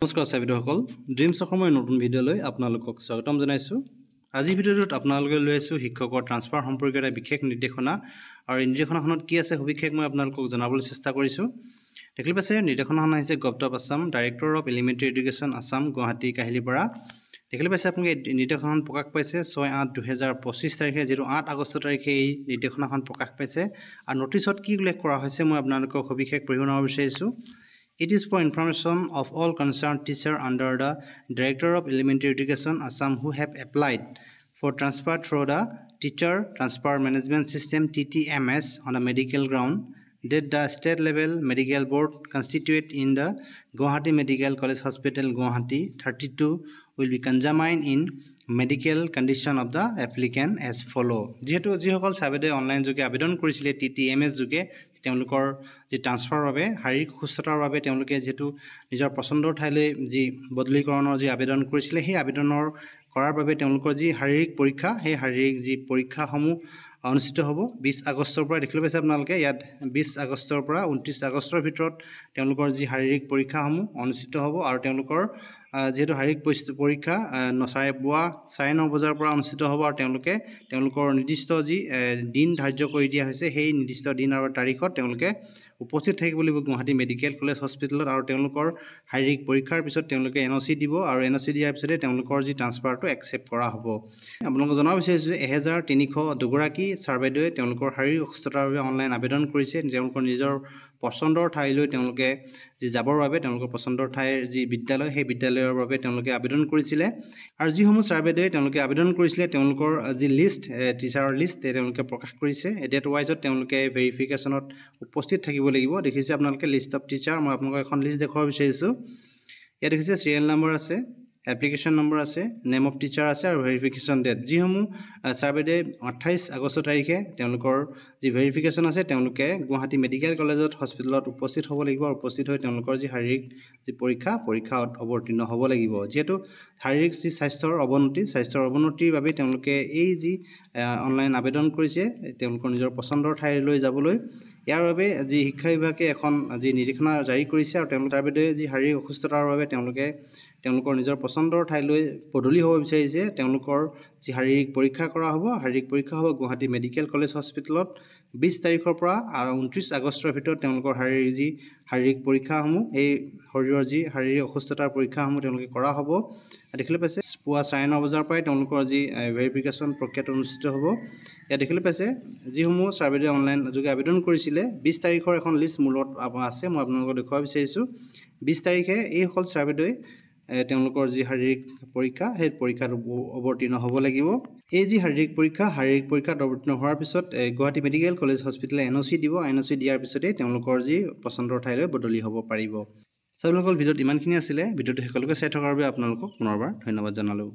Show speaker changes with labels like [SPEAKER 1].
[SPEAKER 1] নমস্কাৰ চাবিদসকল ড্ৰিমছ অসমৰ নতুন ভিডিঅ'লৈ আপোনালোকক স্বাগতম জনাইছোঁ। আজি ভিডিঅ'টোত আপোনালোকে লৈ আছোঁ শিক্ষকৰ ট্ৰান্সফাৰ সম্পৰ্কীয় এটা বিশেষ নিৰ্দেশনা আৰু এই নিৰ্দেশনাখনত কি আছে সবিশেষ মই আপোনালোকক জনাবলৈ চেষ্টা কৰিছোঁ। দেখি পাইছে নিৰ্দেশনাখন আহিছে government of Assam director of elementary education Assam Guwahati Kahilipara. দেখি পাইছে আপোনালোকে নিৰ্দেশনাখন প্ৰকাশ পাইছে 6-8-2025 তাৰিখে, যিটো 8 আগষ্ট তাৰিখে এই নিৰ্দেশনাখন প্ৰকাশ পাইছে আৰু নটিছত কি উল্লেখ কৰা হৈছে মই আপোনালোকক সবিশেষ পঢ়ি শুনাব বিচাৰিছোঁ। It is for information of all concerned teachers under the Director of Elementary Education Assam who have applied for transfer through the Teacher Transfer Management System (TTMS) on a medical ground that the state level medical board constituted in the Guwahati Medical College Hospital Guwahati 32 will be examined in medical condition of the applicant as follow. যেহেতু যিসকল চাবেদে online যোগে আবেদন কৰিছিলে TTMS যোগে তেওঁলোকৰ যি ট্ৰান্সফাৰৰ বাবে শাৰীৰিক সুস্থতাৰ বাবে তেওঁলোকে যেহেতু নিজৰ পছন্দৰ ঠাইলৈ যি বদলীকৰণৰ যি আবেদন কৰিছিলে সেই আবেদনৰ কৰাৰ বাবে তেওঁলোকৰ যি শাৰীৰিক পৰীক্ষা সেই শাৰীৰিক যি পৰীক্ষাসমূহ অনুষ্ঠিত হ'ব 20 আগষ্টৰ পৰা। দেখিবলৈ পাইছে আপোনালোকে ইয়াত 20 আগষ্টৰ পৰা 29 আগষ্টৰ ভিতৰত তেওঁলোকৰ যি শাৰীৰিক পৰীক্ষাসমূহ অনুষ্ঠিত হ'ব আৰু তেওঁলোকৰ যেহেতু শাৰীৰিক পৰীক্ষা 9:30 বজাৰ পৰা অনুষ্ঠিত হ'ব আৰু তেওঁলোকৰ নিৰ্দিষ্ট যি দিন ধাৰ্য কৰি দিয়া হৈছে সেই নিৰ্দিষ্ট দিন আৰু তাৰিখত তেওঁলোকে উপস্থিত থাকিব লাগিব গুৱাহাটী মেডিকেল কলেজ হস্পিটেলত আৰু তেওঁলোকৰ শাৰীৰিক পৰীক্ষাৰ পিছত তেওঁলোকে NOC দিব আৰু NOC দিয়াৰ পিছতে তেওঁলোকৰ যি ট্ৰান্সফাৰটো একচেপ্ট কৰা হ'ব। আপোনালোকক জনাব বিচাৰিছোঁ যে 1302গৰাকী ছাৰ্ভেডে তেওঁলোকৰ শাৰীৰিক অসুস্থতাৰ বাবে অনলাইন আবেদন কৰিছে। তেওঁলোকৰ নিজৰ পছন্দৰ ঠাইলৈ তেওঁলোকে যি যাবৰ বাবে তেওঁলোকৰ পছন্দৰ ঠাইৰ যি বিদ্যালয় সেই বিদ্যালয়ৰ বাবে তেওঁলোকে আবেদন কৰিছিলে আৰু যিসমূহ ছাৰ্ভেডে তেওঁলোকে আবেদন কৰিছিলে তেওঁলোকৰ যি লিষ্ট টিচাৰৰ লিষ্ট তেওঁলোকে প্ৰকাশ কৰিছে। ডেট ৱাইজত তেওঁলোকে ভেৰিফিকেশ্যনত উপস্থিত থাকিব লাগিব। দেখিছে আপোনালোকে লিষ্ট অফ টিচাৰ, মই আপোনালোকক এখন লিষ্ট দেখুৱাব বিচাৰিছোঁ। ইয়াত দেখিছে চিৰিয়েল নম্বৰ আছে, এপ্লিকেশ্যন নম্বৰ আছে, নেম অফ টিচাৰ আছে আৰু ভেৰিফিকেশ্যন ডেট। যিসমূহ ছাৰ্ভেডে 28 আগষ্ট তাৰিখে তেওঁলোকৰ যি ভেৰিফিকেশ্যন আছে তেওঁলোকে গুৱাহাটী মেডিকেল কলেজত হস্পিটেলত উপস্থিত হ'ব লাগিব আৰু উপস্থিত হৈ তেওঁলোকৰ যি শাৰীৰিক যি পৰীক্ষাত অৱতীৰ্ণ হ'ব লাগিব। যিহেতু শাৰীৰিক যি স্বাস্থ্যৰ অৱনতিৰ বাবে তেওঁলোকে এই যি অনলাইন আবেদন কৰিছে তেওঁলোকৰ নিজৰ পছন্দৰ ঠাইলৈ যাবলৈ। ইয়াৰ বাবে যি শিক্ষা বিভাগে এখন যি নিৰ্দেশনা জাৰি কৰিছে আৰু তেওঁলোকৰ ছাৰ্ভেডে যি শাৰীৰিক অসুস্থতাৰ বাবে তেওঁলোকৰ নিজৰ পছন্দৰ ঠাইলৈ বদলি হ'ব বিচাৰিছে। তেওঁলোকৰ যি শাৰীৰিক পৰীক্ষা কৰা হ'ব, শাৰীৰিক পৰীক্ষা হ'ব গুৱাহাটী মেডিকেল কলেজ হস্পিটেলত 20 তাৰিখৰ পৰা আৰু 29 আগষ্টৰ ভিতৰত তেওঁলোকৰ শাৰীৰিক পৰীক্ষাসমূহ এই শৰীৰৰ যি শাৰীৰিক অসুস্থতাৰ পৰীক্ষাসমূহ তেওঁলোকে কৰা হ'ব। দেখিবলৈ পাইছে পুৱা 9:30 বজাৰ পৰাই তেওঁলোকৰ যি ভেৰিফিকেশ্যন প্ৰক্ৰিয়াটো অনুষ্ঠিত হ'ব। ইয়াত দেখিবলৈ পাইছে যিসমূহ ছাৰ্ভেডে অনলাইন যোগে আবেদন কৰিছিলে 20 তাৰিখৰ এখন লিষ্ট মোৰ লগত আছে, মই আপোনালোকক দেখুৱাব বিচাৰিছোঁ। 20 তাৰিখে এইসকল ছাৰ্ভেডে তেওঁলোকৰ যি শাৰীৰিক পৰীক্ষা সেই পৰীক্ষাত অৱতীৰ্ণ হ'ব লাগিব। এই যি শাৰীৰিক পৰীক্ষাত অৱতীৰ্ণ হোৱাৰ পিছত গুৱাহাটী মেডিকেল কলেজ হস্পিটেলে NOC দিব। NOC দিয়াৰ পিছতেই তেওঁলোকৰ যি পছন্দৰ ঠাইলৈ বদলি হ'ব পাৰিব। চাবলৈ ভিডিঅ'ত ইমানখিনি আছিলে। ভিডিঅ'টো শেষলৈকে চাই থকাৰ বাবে আপোনালোকক পুনৰবাৰ ধন্যবাদ জনালোঁ।